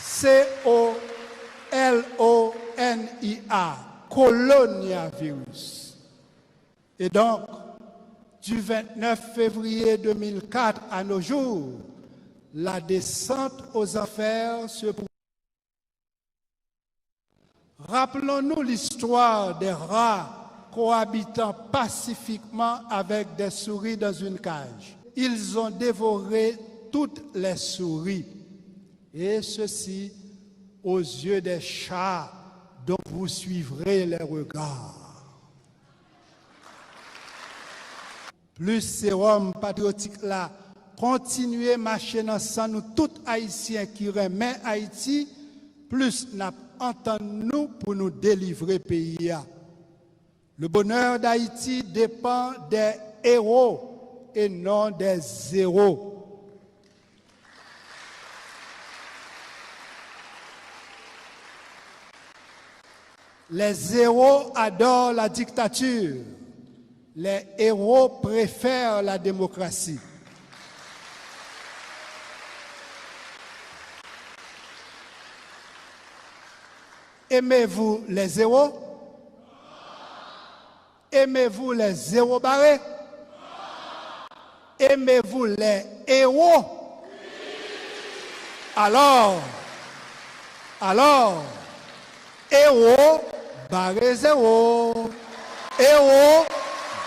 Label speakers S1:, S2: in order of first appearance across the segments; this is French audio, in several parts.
S1: C-O-L-O-N-I-A, coronavirus. Et donc, du 29 février 2004 à nos jours, la descente aux enfers se poursuit. Rappelons-nous l'histoire des rats cohabitant pacifiquement avec des souris dans une cage. Ils ont dévoré toutes les souris, et ceci aux yeux des chats dont vous suivrez les regards. Plus sérum patriotique là, continuer marcher ensemble, nous tous Haïtiens qui remet Haïti, plus n'a entendons-nous pour nous délivrer pays. Le bonheur d'Haïti dépend des héros et non des zéros. Les zéros adorent la dictature. Les héros préfèrent la démocratie. Aimez-vous les zéros? Aimez-vous les zéros barrés? Aimez-vous les héros? Alors, héros, barré zéro. Héros,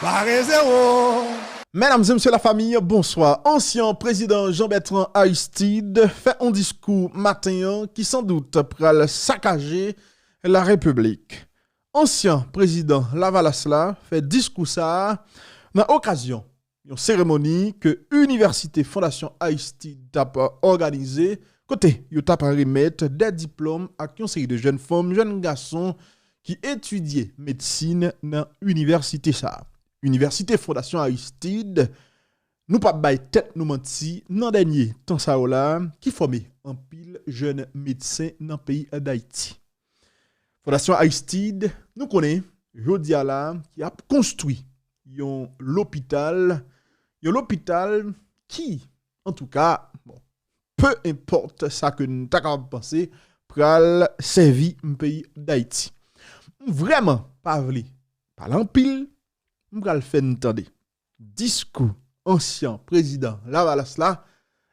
S1: barré zéro.
S2: Mesdames et messieurs la famille, bonsoir. Ancien président Jean-Bertrand Aristide fait un discours matin qui sans doute pral saccager la République. Ancien président Lavalasla fait discours ça dans l'occasion d'une cérémonie que l'Université Fondation Aristide a organisée. Côté, il a remettre des diplômes à une série de jeunes femmes, jeunes garçons qui étudiaient médecine dans l'université ça. Université Fondation Aristide, nous pas bail tête nous menti dans dernier temps ça là qui formait un pile jeunes médecins dans le pays d'Haïti. Fondation Aristide, nous connaît Jodia là qui a construit l'hôpital qui en tout cas peu importe ça que nous t'avons pensé pral servir un pays d'Haïti. Vraiment pas vle pas l'empile m'pral faire entendre discours ancien président Lavalasla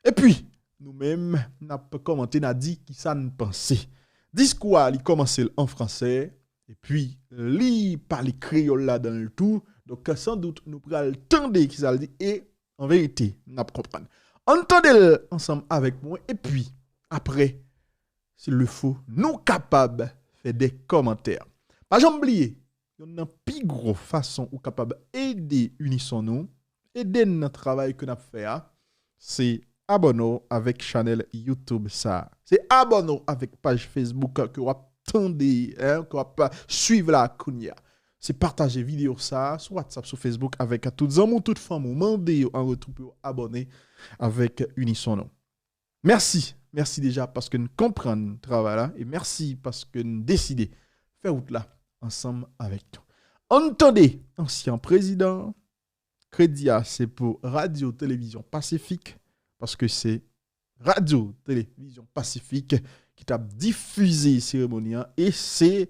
S2: et puis nous-mêmes n'a pas commenté n'a dit qui ça nous pensait. Discours il commençait en français et puis li parle créole là dans le tout donc sans doute nous pral tendre qui ça dit et en vérité n'a comprendre. Entendez ensemble avec moi et puis après s'il le faut nous capables faire des commentaires. Pas jamais oublier une plus grosse façon ou capable aider Unisson nous aider notre travail que nous fait c'est abonner avec channel YouTube ça c'est abonner avec page Facebook que vous attendez que vous suivre la kounya c'est partager vidéo ça sur WhatsApp sur Facebook avec toutes amis toutes femmes ou mandez en retour pour abonner avec Unisson nous. Merci déjà parce que nous comprenons le travail là et merci parce que nous décidez faire route là ensemble avec toi. Entendez, ancien président, crédit c'est pour Radio-Télévision Pacifique, parce que c'est Radio-Télévision Pacifique qui t'a diffusé cérémonie et c'est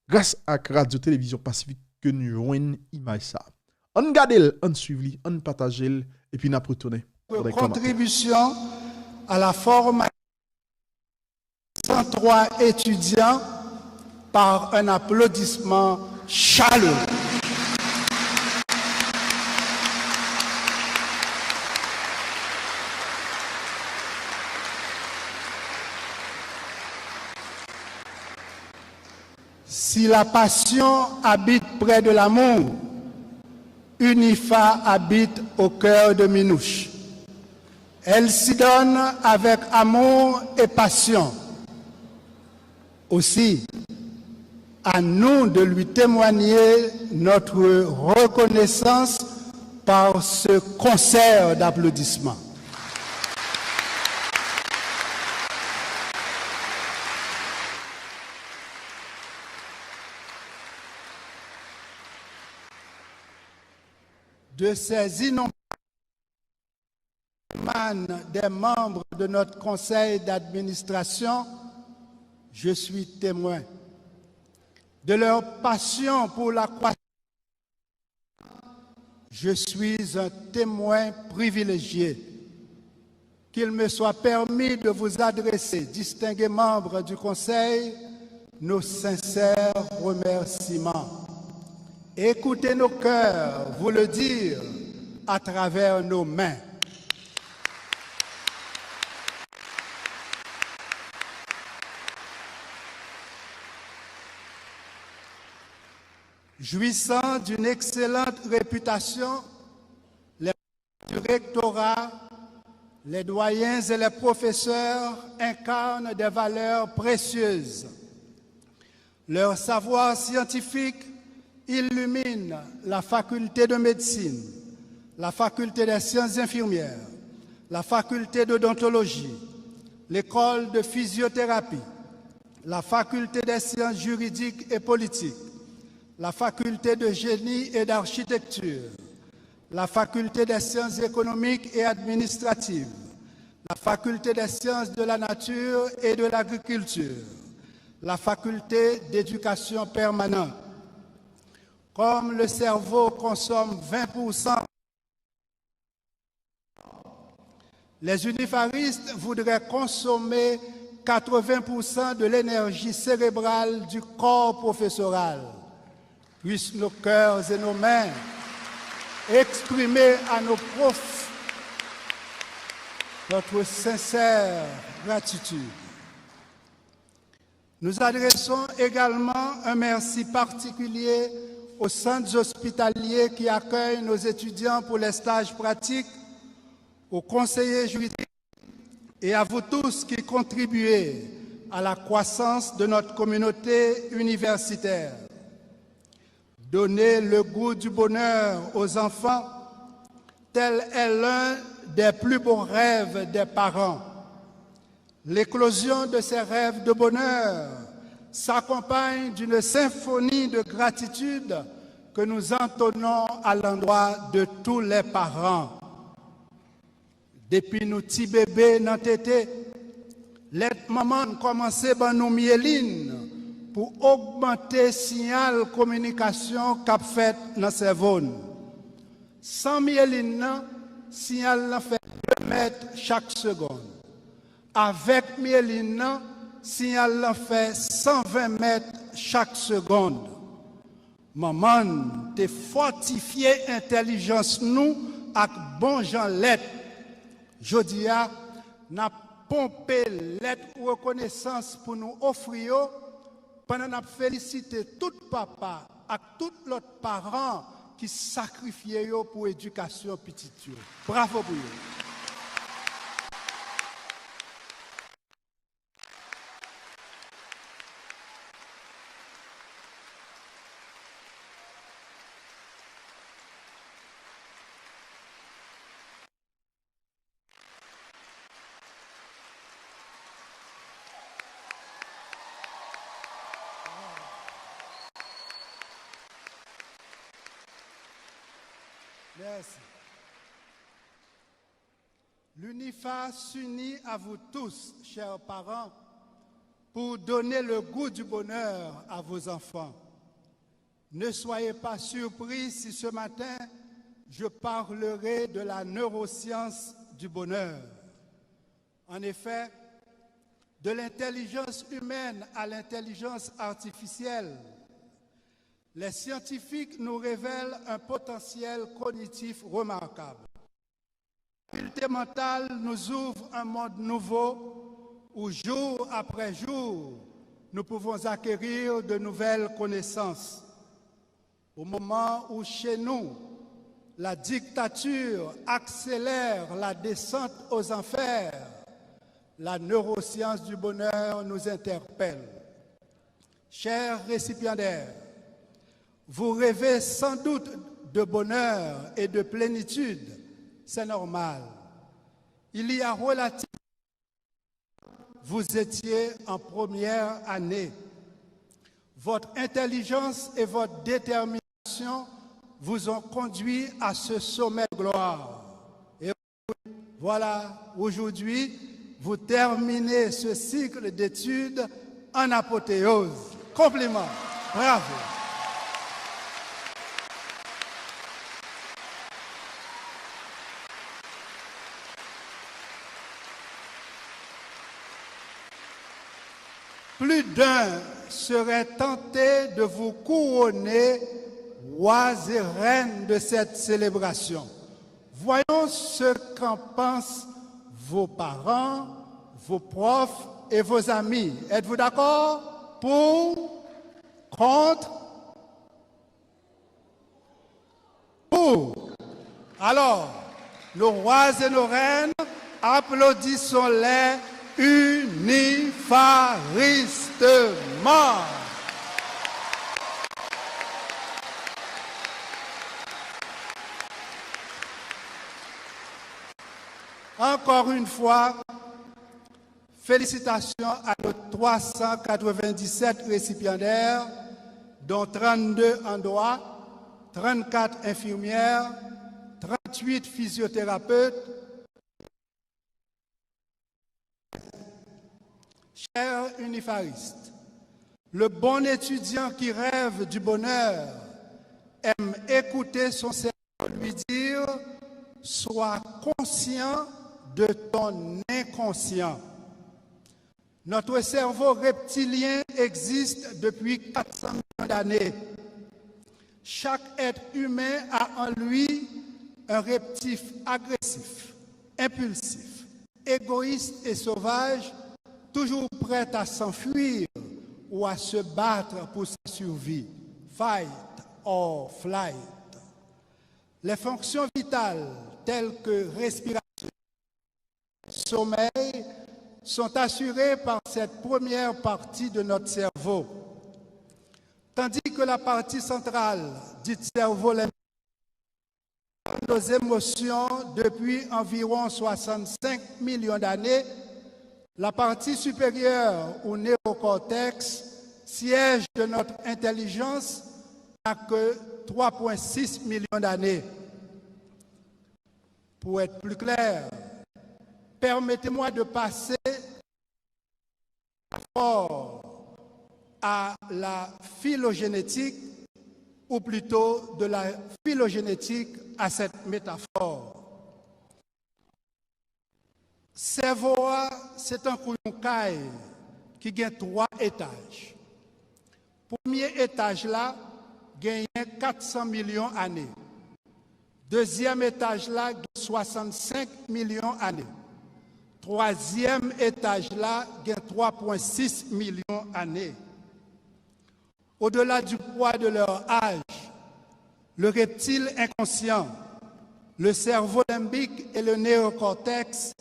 S2: grâce à Radio-Télévision Pacifique que nous joignons image ça. On garde, on suivi, on partage et puis on retourne.
S1: Contribution à la formation 103 étudiants par un applaudissement chaleureux. Si la passion habite près de l'amour, Unifa habite au cœur de Minouche. Elle s'y donne avec amour et passion. Aussi, à nous de lui témoigner notre reconnaissance par ce concert d'applaudissements. De ces innombrables des membres de notre conseil d'administration, je suis témoin de leur passion pour la croissance. Je suis un témoin privilégié. Qu'il me soit permis de vous adresser, distingués membres du Conseil, nos sincères remerciements. Écoutez nos cœurs vous le dire à travers nos mains. Jouissant d'une excellente réputation, les membres du rectorat, les doyens et les professeurs incarnent des valeurs précieuses. Leur savoir scientifique illumine la faculté de médecine, la faculté des sciences infirmières, la faculté d'odontologie, l'école de physiothérapie, la faculté des sciences juridiques et politiques, la faculté de génie et d'architecture, la faculté des sciences économiques et administratives, la faculté des sciences de la nature et de l'agriculture, la faculté d'éducation permanente. Comme le cerveau consomme 20%, les unifaristes voudraient consommer 80% de l'énergie cérébrale du corps professoral. Puissent nos cœurs et nos mains exprimer à nos profs notre sincère gratitude. Nous adressons également un merci particulier aux centres hospitaliers qui accueillent nos étudiants pour les stages pratiques, aux conseillers juridiques et à vous tous qui contribuez à la croissance de notre communauté universitaire. Donner le goût du bonheur aux enfants, tel est l'un des plus beaux rêves des parents. L'éclosion de ces rêves de bonheur s'accompagne d'une symphonie de gratitude que nous entonnons à l'endroit de tous les parents. Depuis nos petits bébés dans tété, les mamans commencent par nous myéline pour augmenter le signal communication qu'a fait dans le cerveau. Sans myéline, le signal fait 2 mètres chaque seconde. Avec myéline, le signal fait 120 mètres chaque seconde. Maman, te fortifié intelligence nous avec bon Jean lettre. Jodia n'a pompé lettre reconnaissance pour nous offrir pendant n'a félicité tout papa et tout l'autre parent qui sacrifié pour l'éducation petite. Bravo pour vous. Merci. L'UNIFA s'unit à vous tous, chers parents, pour donner le goût du bonheur à vos enfants. Ne soyez pas surpris si ce matin, je parlerai de la neuroscience du bonheur. En effet, de l'intelligence humaine à l'intelligence artificielle, les scientifiques nous révèlent un potentiel cognitif remarquable. La faculté mentale nous ouvre un monde nouveau où jour après jour, nous pouvons acquérir de nouvelles connaissances. Au moment où chez nous, la dictature accélère la descente aux enfers, la neuroscience du bonheur nous interpelle. Chers récipiendaires, vous rêvez sans doute de bonheur et de plénitude, c'est normal. Il y a relativement, vous étiez en première année. Votre intelligence et votre détermination vous ont conduit à ce sommet de gloire. Et Voilà, aujourd'hui, vous terminez ce cycle d'études en apothéose. Compliments. Bravo. Plus d'un serait tenté de vous couronner rois et reines de cette célébration. Voyons ce qu'en pensent vos parents, vos profs et vos amis. Êtes-vous d'accord? Pour? Contre? Pour? Alors, nos rois et nos reines, applaudissons-les unifaristement. Encore une fois, félicitations à nos 397 récipiendaires, dont 32 en droit, 34 infirmières, 38 physiothérapeutes. Chers unifaristes, le bon étudiant qui rêve du bonheur aime écouter son cerveau lui dire « Sois conscient de ton inconscient ». Notre cerveau reptilien existe depuis 400 millions d'années. Chaque être humain a en lui un reptif agressif, impulsif, égoïste et sauvage, toujours prêt à s'enfuir ou à se battre pour sa survie. Fight or flight. Les fonctions vitales telles que respiration, sommeil sont assurées par cette première partie de notre cerveau. Tandis que la partie centrale, dite cerveau limbique, nos émotions depuis environ 65 millions d'années, la partie supérieure ou néocortex, siège de notre intelligence, n'a que 3,6 millions d'années. Pour être plus clair, permettez-moi de passer à la phylogénétique, ou plutôt de la phylogénétique à cette métaphore. Cerveau, c'est un couillon qui a 3 étages. Premier étage là, gagne 400 millions d'années. Deuxième étage là, 65 millions d'années. Troisième étage là, 3,6 millions d'années. Au-delà du poids de leur âge, le reptile inconscient, le cerveau limbique et le néocortex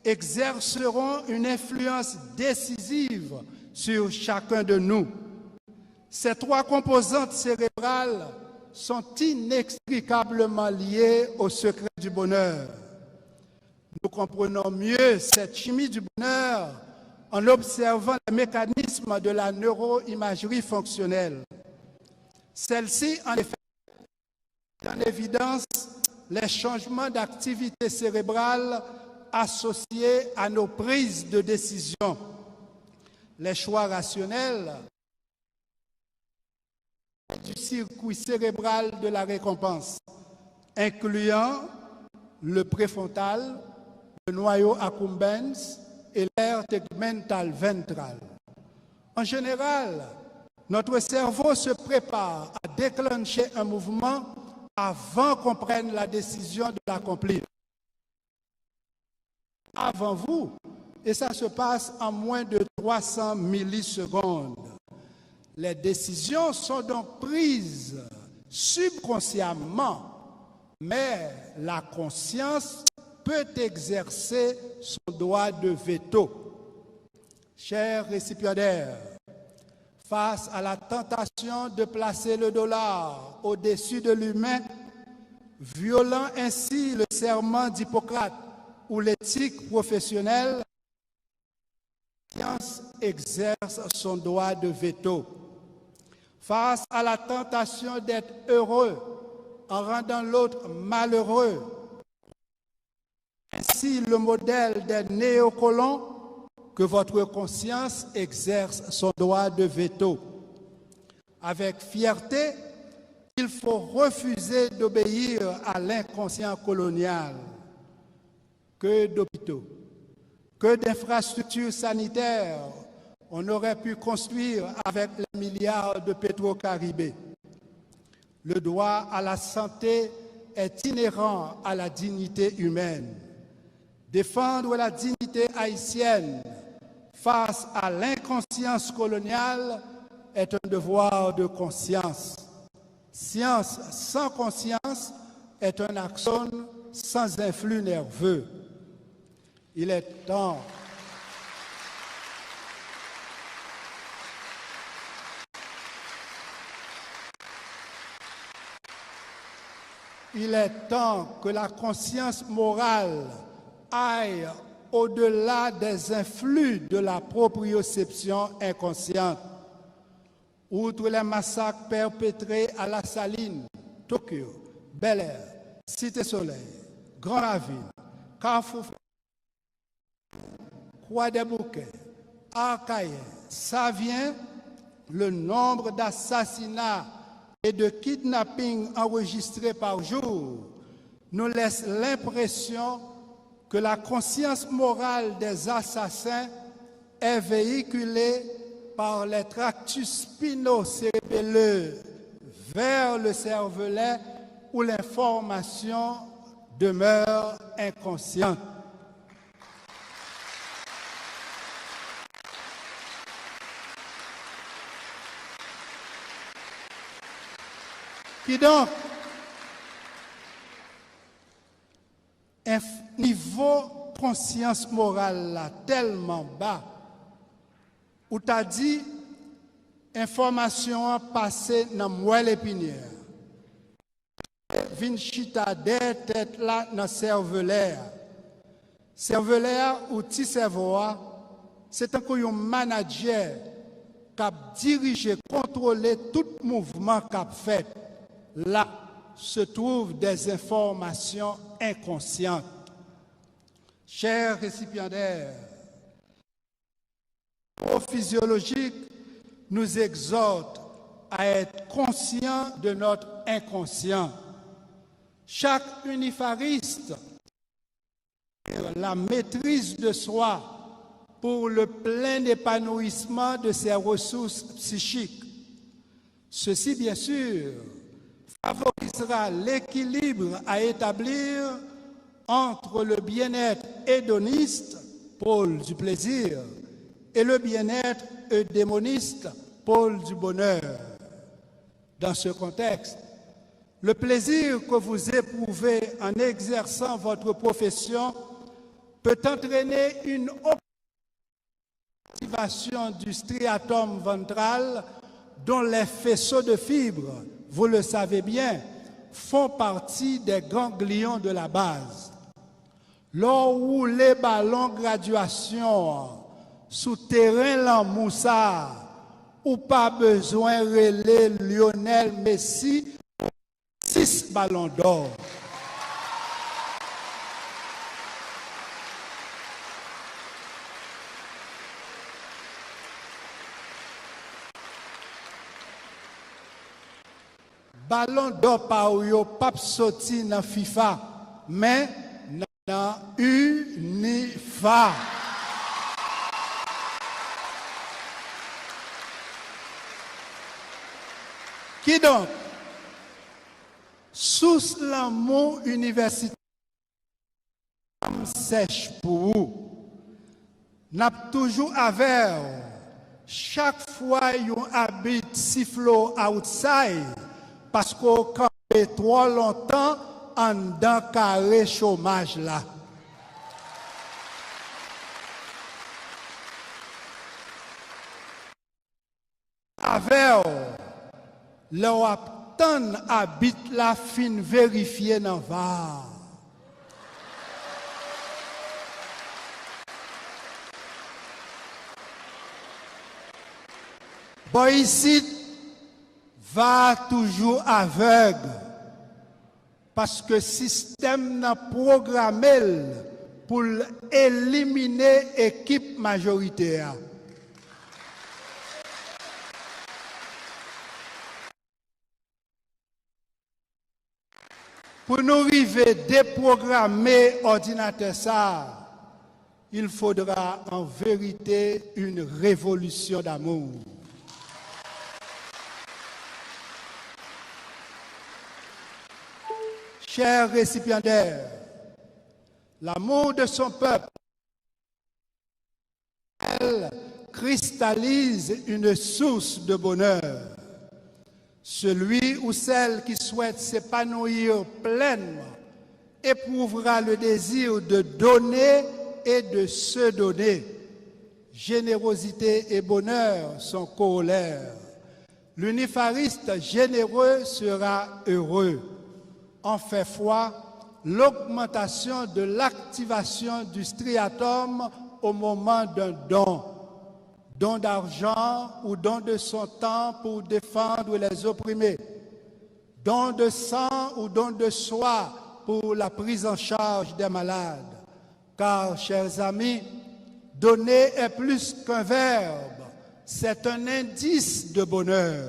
S1: exerceront une influence décisive sur chacun de nous. Ces 3 composantes cérébrales sont inextricablement liées au secret du bonheur. Nous comprenons mieux cette chimie du bonheur en observant les mécanismes de la neuroimagerie fonctionnelle. Celle-ci, en effet, met en évidence les changements d'activité cérébrale associés à nos prises de décision, les choix rationnels du circuit cérébral de la récompense, incluant le préfrontal, le noyau accumbens et l'aire tegmentale ventrale. En général, notre cerveau se prépare à déclencher un mouvement avant qu'on prenne la décision de l'accomplir. Avant vous, et ça se passe en moins de 300 millisecondes. Les décisions sont donc prises subconsciemment, mais la conscience peut exercer son droit de veto. Chers récipiendaires, face à la tentation de placer le dollar au-dessus de l'humain, violant ainsi le serment d'Hippocrate ou l'éthique professionnelle, la science exerce son droit de veto. Face à la tentation d'être heureux en rendant l'autre malheureux, ainsi ainsi le modèle des néocolons que votre conscience exerce son droit de veto. Avec fierté, il faut refuser d'obéir à l'inconscient colonial. Que d'hôpitaux, que d'infrastructures sanitaires on aurait pu construire avec les milliards de Petro-Caribé. Le droit à la santé est inhérent à la dignité humaine. Défendre la dignité haïtienne face à l'inconscience coloniale est un devoir de conscience. Science sans conscience est un axone sans influx nerveux. Il est temps que la conscience morale aille au-delà des influx de la proprioception inconsciente. Outre les massacres perpétrés à La Saline, Tokyo, Bel-Air, Cité-Soleil, Grand Ravine, Carrefour, Croix-des-Bouquets, Arcaïen, ça vient, le nombre d'assassinats et de kidnappings enregistrés par jour nous laisse l'impression que la conscience morale des assassins est véhiculée par les tractus spino-cérébelleux vers le cervelet où l'information demeure inconsciente. Qui donc, un niveau conscience morale là, tellement bas, où tu as dit, information passée dans moelle épinière, vinchita des têtes là dans cervelaire ou petit cerveau, c'est un manager qui a dirigé, contrôlé tout mouvement qu'il a fait. Là se trouvent des informations inconscientes. Chers récipiendaires, le physiologique nous exhorte à être conscients de notre inconscient. Chaque unifariste la maîtrise de soi pour le plein épanouissement de ses ressources psychiques. Ceci, bien sûr, favorisera l'équilibre à établir entre le bien-être hédoniste, pôle du plaisir, et le bien-être eudémoniste, pôle du bonheur. Dans ce contexte, le plaisir que vous éprouvez en exerçant votre profession peut entraîner une activation du striatum ventral dont les faisceaux de fibres, vous le savez bien, font partie des ganglions de la base. Lors où les ballons graduation sous terrain l'Amoussa, ou pas besoin relais Lionel Messi, 6 ballons d'or. Ballon d'or pa ou yo pap soti dans FIFA, mais dans UNIFA. Qui donc, sous l'amour universitaire, sèche pour vous, n'a toujours avec chaque fois yon habite sifflo outside, parce qu'on campe trop longtemps en dans carré chômage là. Avec leur aptan habite la fin vérifiée dans va. Bon ici va toujours aveugle parce que le système n'a programmé pour éliminer l'équipe majoritaire. Pour nous arriver déprogrammer ordinateur ça, il faudra en vérité une révolution d'amour. Chers récipiendaires, l'amour de son peuple cristallise une source de bonheur. Celui ou celle qui souhaite s'épanouir pleinement éprouvera le désir de donner et de se donner. Générosité et bonheur sont corollaires. L'unifariste généreux sera heureux. En fait foi, l'augmentation de l'activation du striatum au moment d'un don d'argent ou don de son temps pour défendre les opprimés, don de sang ou don de soi pour la prise en charge des malades. Car, chers amis, donner est plus qu'un verbe, c'est un indice de bonheur.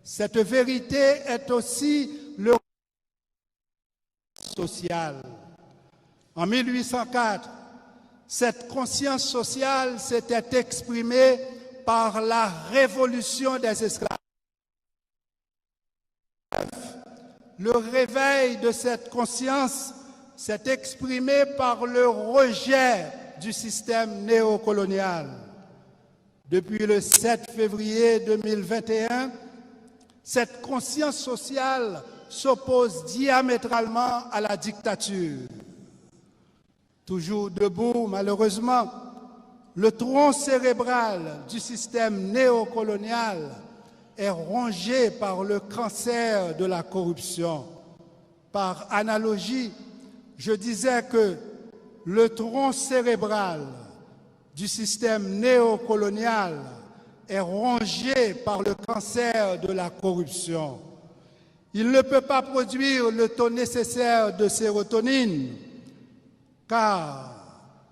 S1: Cette vérité est aussi le social. En 1804, cette conscience sociale s'était exprimée par la révolution des esclaves. Le réveil de cette conscience s'est exprimé par le rejet du système néocolonial. Depuis le 7 février 2021, cette conscience sociale s'oppose diamétralement à la dictature. Toujours debout, malheureusement, le tronc cérébral du système néocolonial est rongé par le cancer de la corruption. Par analogie, je disais que le tronc cérébral du système néocolonial est rongé par le cancer de la corruption. Il ne peut pas produire le taux nécessaire de sérotonine, car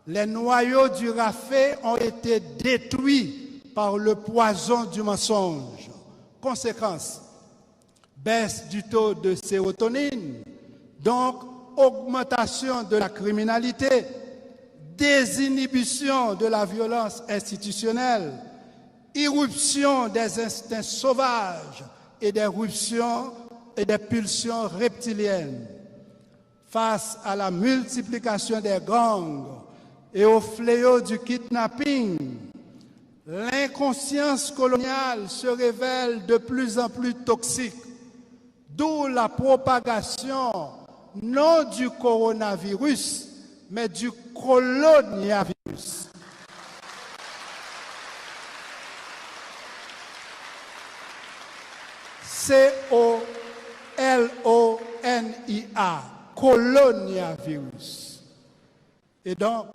S1: les noyaux du rafet ont été détruits par le poison du mensonge. Conséquence, baisse du taux de sérotonine, donc augmentation de la criminalité, désinhibition de la violence institutionnelle, irruption des instincts sauvages et des pulsions reptiliennes. Face à la multiplication des gangs et au fléau du kidnapping, l'inconscience coloniale se révèle de plus en plus toxique, d'où la propagation non du coronavirus, mais du coloniavirus. C-O-L-O-N-I-A, coloniavirus. Et donc,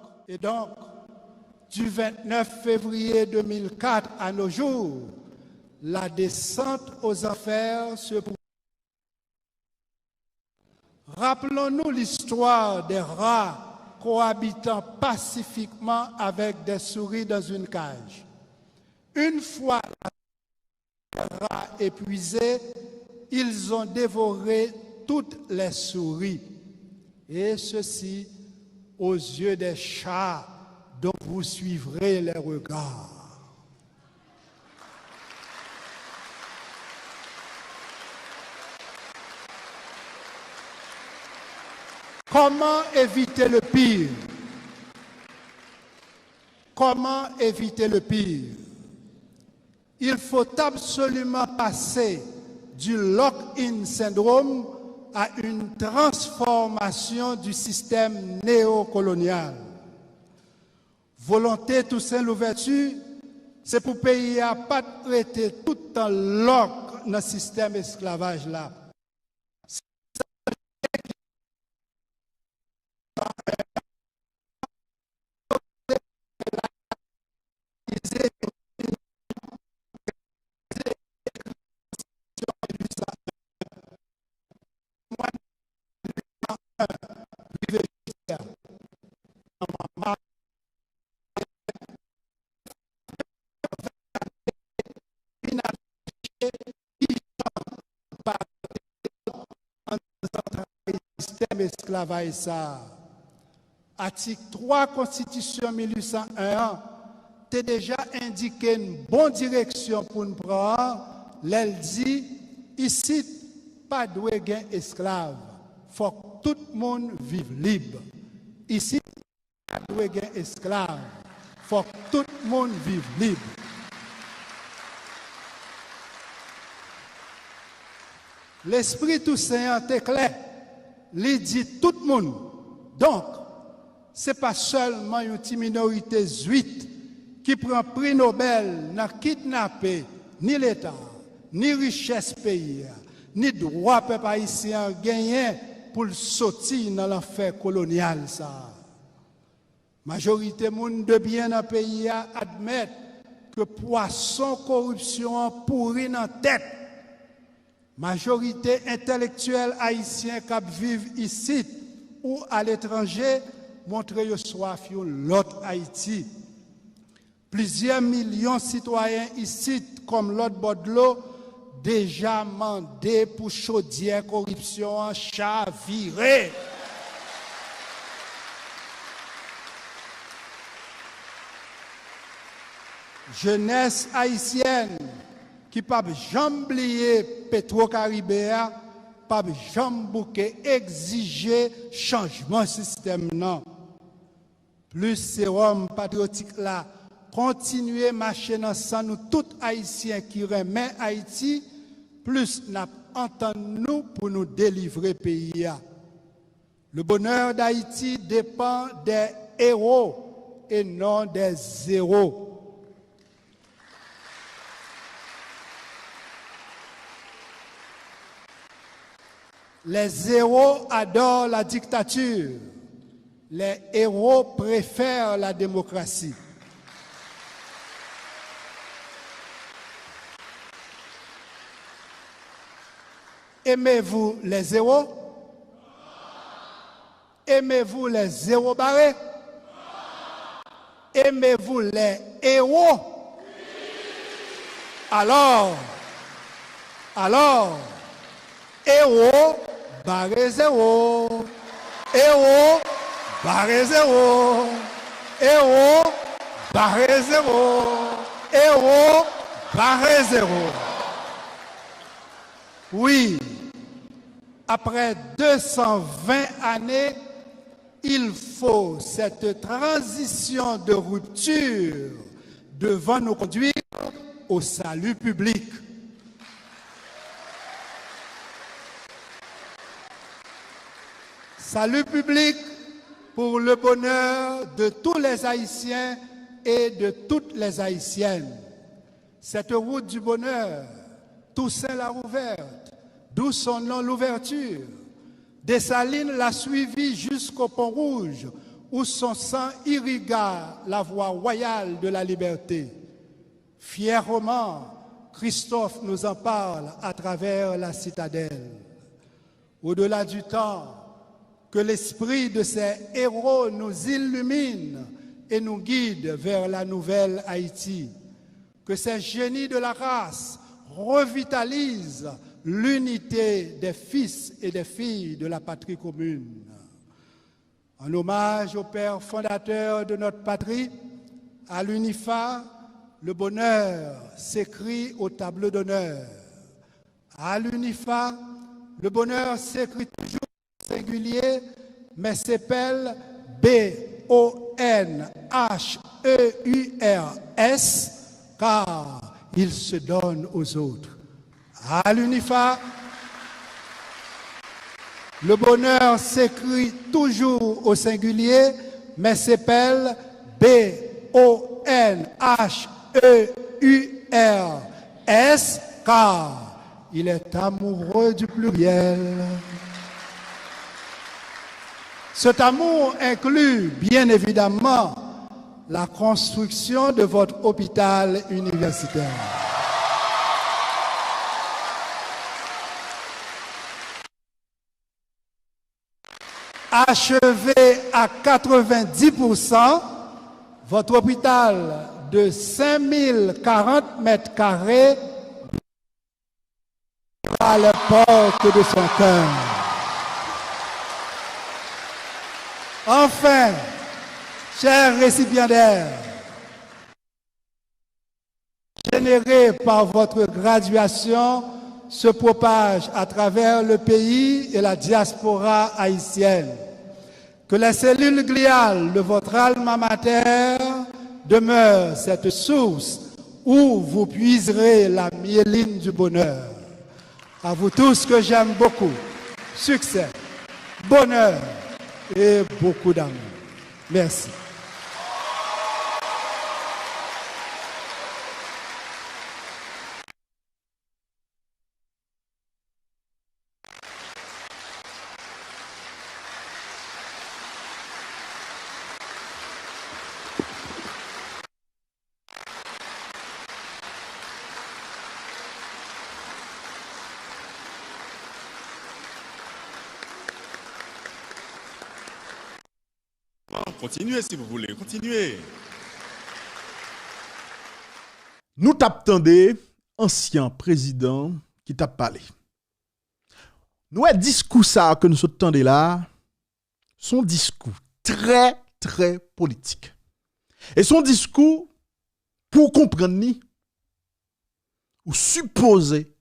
S1: du 29 février 2004 à nos jours, la descente aux enfers se poursuit. Rappelons-nous l'histoire des rats cohabitant pacifiquement avec des souris dans une cage. Une fois les rats épuisés, ils ont dévoré toutes les souris. Et ceci aux yeux des chats dont vous suivrez les regards. Comment éviter le pire? Comment éviter le pire? Il faut absolument passer du lock-in syndrome à une transformation du système néocolonial. Volonté Toussaint Louverture, c'est pour pays à pas traiter tout en lock dans le système esclavage là. système esclavage ça. Article 3 Constitution 1801 t'es déjà indiqué une bonne direction pour nous prendre. Elle dit ici pas de gain esclave. Faut que tout le monde vive libre. Ici pas de gain esclave. Faut que tout le monde vive libre. L'Esprit tout Saint est clair. Il dit tout le monde. Donc, ce n'est pas seulement une petite minorité zuite qui prend prix Nobel, n'a kidnappé ni l'État, ni richesse pays, ni droit peuple haïtien gagné pour sortir dans l'enfer colonial. Ça. Majorité monde de bien dans le pays admettent que poisson corruption pourri dans la tête. Majorité intellectuelle haïtienne qui vivent ici ou à l'étranger montre yo soif yo l'autre Haïti. Plusieurs millions de citoyens ici comme l'autre bord de l'eau déjà mandé pour chaudière corruption chaviré. Jeunesse haïtienne qui pas jamais oublier Petro-Caribéa, pas jamais bouquet exiger changement système non. Plus sérum patriotique là, continuer marcher dans sang nous tout haïtiens qui remet Haïti, plus n'a entend nous pour nous délivrer pays. Le bonheur d'Haïti dépend des héros et non des zéros. Les zéros adorent la dictature. Les héros préfèrent la démocratie. Aimez-vous les zéros? Aimez-vous les zéros barrés? Aimez-vous les héros? Alors, héros, barré zéro. Héros, barré zéro. Héros, barré zéro. Héros, barré zéro. Oui, après 220 années, il faut cette transition de rupture devant nous conduire au salut public. Salut public pour le bonheur de tous les Haïtiens et de toutes les Haïtiennes. Cette route du bonheur, Toussaint l'a ouverte, d'où son nom l'ouverture. Dessalines l'a suivi jusqu'au Pont Rouge, où son sang irrigua la voie royale de la liberté. Fièrement, Christophe nous en parle à travers la citadelle. Au-delà du temps, que l'esprit de ces héros nous illumine et nous guide vers la nouvelle Haïti. Que ces génies de la race revitalisent l'unité des fils et des filles de la patrie commune. En hommage au père fondateur de notre patrie, à l'UNIFA, le bonheur s'écrit au tableau d'honneur. À l'UNIFA, le bonheur s'écrit toujours au singulier, mais s'appelle B-O-N-H-E-U-R-S, car il se donne aux autres. À l'UNIFA, le bonheur s'écrit toujours au singulier, mais s'appelle B-O-N-H-E-U-R-S, car il est amoureux du pluriel. Cet amour inclut, bien évidemment, la construction de votre hôpital universitaire. Achevé à 90%, votre hôpital de 5040 mètres carrés ouvrira les portes de son cœur. Enfin, chers récipiendaires, générés par votre graduation, se propage à travers le pays et la diaspora haïtienne. Que les cellules gliales de votre alma mater demeurent cette source où vous puiserez la myéline du bonheur. À vous tous que j'aime beaucoup, succès, bonheur et beaucoup d'amour. Merci.
S3: Continuez si vous voulez, continuez.
S2: Nous t'attendons, ancien président qui t'a parlé. Nous, un discours ça que nous attendons là, son discours très, très politique. Et son discours, pour comprendre ni, ou supposer,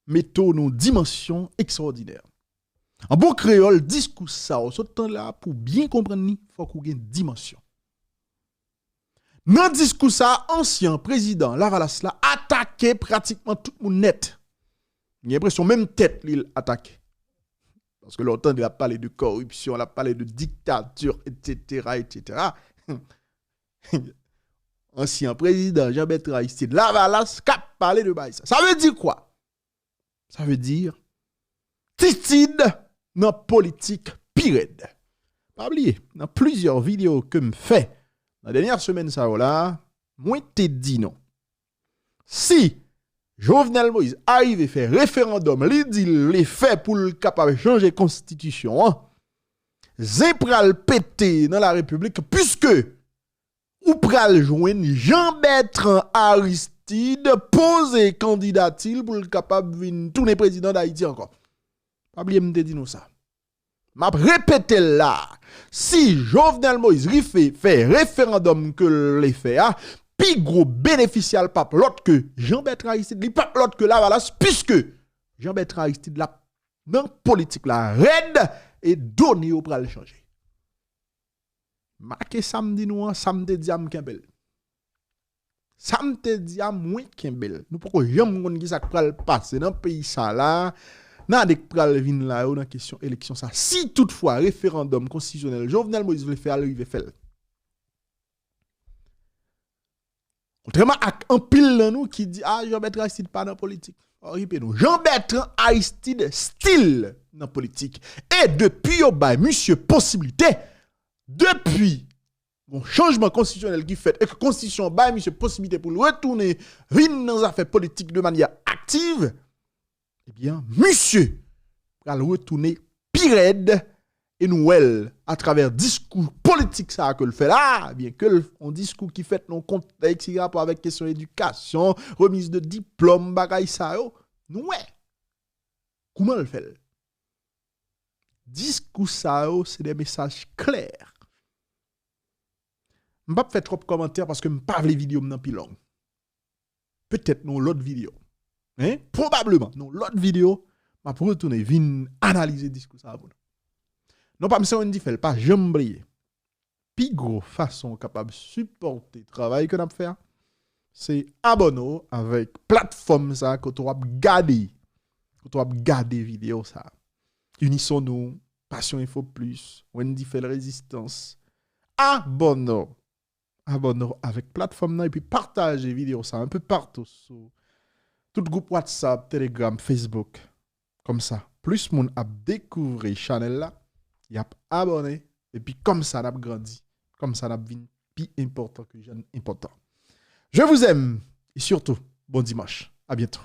S2: mettons nos dimensions extraordinaires. En bon créole, discours ça, ce temps là, pour bien comprendre ni, faut qu'on ait une dimension. Dans le discours ça, ancien président Lavalas là attaqué pratiquement tout le monde net. Il y a l'impression même tête il attaqué. Parce que longtemps il a parlé de corruption, il a parlé de dictature, etc., etc. Ancien président Jean-Bertrand Aristide Lavalas qui a parlé de ça. Ça veut dire quoi? Ça veut dire titide dans politique pirate. Pas oublier, dans plusieurs vidéos que me fait la dernière semaine ça là, moi t'ai dit non. Si Jovenel Moïse arrive et fait référendum, il dit les fait pour le capable changer constitution, hein? Pral pété dans la République puisque ou pral joindre Jean-Bertrand Aristide poser candidature pour le capable venir tourner président d'Haïti encore. Pas oublier me dit nous ça. M'a répété là, si Jovenel Moïse fait référendum que les fait, puis gros bénéficial pape l'autre que Jean-Bertrand Aristide, il pas l'autre que Lavalas, puisque Jean-Bertrand Aristide là, dans politique là, raide et donné au pral changer. Marqué samedi nous, samedi diam Kembel. Samedi diam moins Kembel. Nous pourquoi jamais on qui ça pral passer dans pays ça là. Nan dek pral vin la yo dans question élection ça. Si toutefois référendum constitutionnel Jovenel Moïse veut faire arriver fait. Contrairement à un pile dans nous qui dit Jean-Bertrand Aristide pas dans politique. Nous Jean-Bertrand Aristide style dans politique et depuis yo bay monsieur possibilité depuis bon changement constitutionnel qui fait et que constitution bay monsieur possibilité pour retourner vin dans affaires politiques de manière active. Eh bien, monsieur, va retourner pirate et nous, à travers discours politique ça que le fait là, bien que un discours qui fait non contexte qui rapport avec question d'éducation, remise de diplôme, bagay ça yo, nous comment le fait? Discours ça yo, c'est des messages clairs. Je ne vais pas faire trop de commentaires parce que je ne pas les vidéos dans pilon. Peut-être non l'autre vidéo. Hein? Probablement, non, l'autre vidéo, ma pour retourner, vin analyser le discours ça. Non, pas me dit fait, pas jamais briller. Puis gros façon capable de supporter le travail que nous fait, c'est abonner avec plateforme ça que tu vas garder vidéo ça. Unissons-nous, Passion Info Plus, Wendy fait la résistance. Abonner avec plateforme et puis partager vidéo ça un peu partout sur tout groupe WhatsApp, Telegram, Facebook. Comme ça, plus moun a découvert channel là, y a abonné et puis comme ça n'a grandi, comme ça n'a vinn plus important que jeune important. Je vous aime et surtout bon dimanche. À bientôt.